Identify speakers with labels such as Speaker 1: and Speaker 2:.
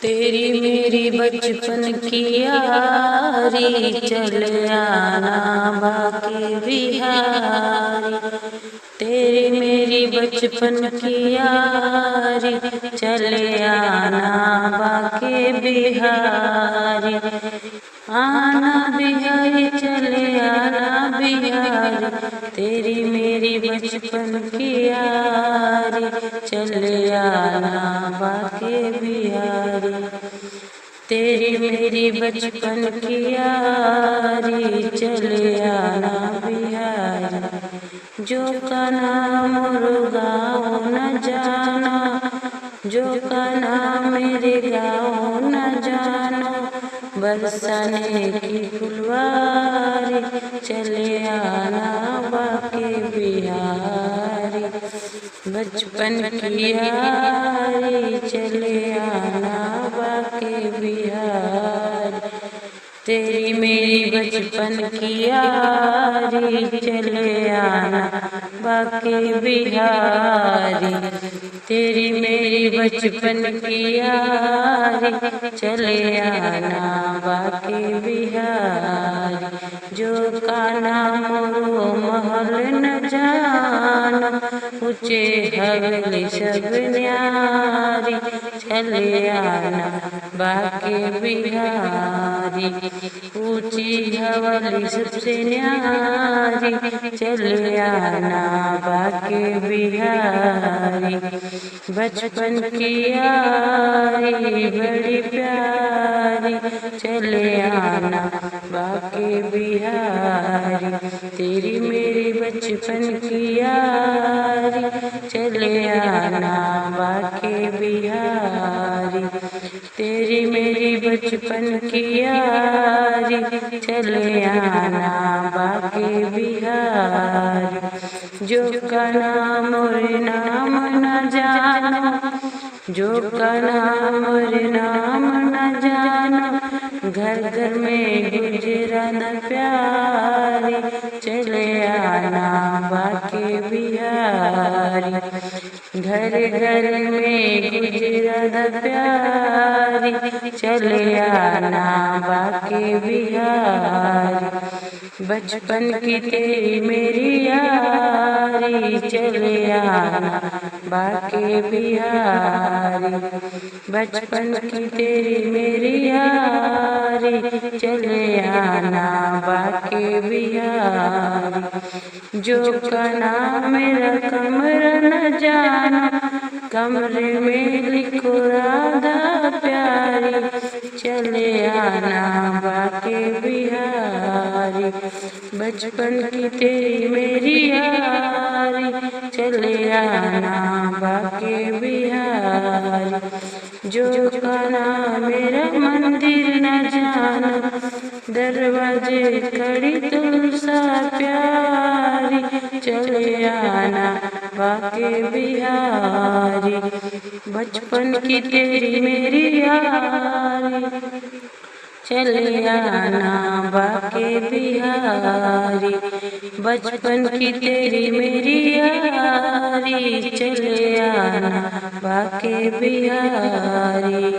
Speaker 1: तेरी मेरी बचपन की यारी, चल आना बाकी बिहारी। तेरी मेरी बचपन की यारी, चल आना बाकी बिहारी। आना बिहारी, चल आना बिहारी। तेरी मेरी बचपन की यारी, चल आना बाकी बिहारी। तेरी मेरी बचपन की यारी, चल आना बिहारी। जो का नाम गाँव न जाना, जो का नाम मेरे गाँव न जाना। बरसाने की फुलवारी, चल आना बाकी बिहारी। बचपन की यारी, चल आना बाकी बिहारी। तेरी मेरी बचपन की यारी, चल आना बाकी बिहारी। तेरी मेरी बचपन की यारी, चल आना बाकी बिहारी। जो का नाम महल न जाना, ऊंचे हवेली सब न्यारी। चल आना बाकी बिहारी। ऊंची हवेली सबसे न्यारी, चल आना बाकी बिहारी। बचपन की यारी बड़ी प्यारी, चल आना बाकी बिहारी। तेरी मेरी बचपन की यारी, चल आना बाकी बिहारी। तेरी मेरी बचपन की यारी, चल आना बाकी बिहारी। जो का नाम और नाम न जानो, जो का नाम और नाम न जानो। घर घर में गुजरा न प्यारी, चल आना बाकी बिहारी। घर घर में गुजरा न प्यारी, चल आना बाकी बिहारी। बचपन की तेरी मेरी यारी, चल आना बाकी बिहारी। बचपन की तेरी मेरी यारी, चल आना बाकी बिहारी। जो का नाम मेरा कमरा न जाना, कमरे में लिखो राधा प्यारी। चल आना बाकी बिहारी। बचपन की तेरी मेरी यारी, चल आना बाकी बिहारी। जो का नाम मेरा मंदिर न जाना, दरवाजे खड़ी तुलसा प्यारी। चल आना बाकी बिहारी। बचपन की तेरी मेरी यारी, चल आना बाकी बिहारी। बचपन की तेरी मेरी यारी, चल आना बाकी बिहारी।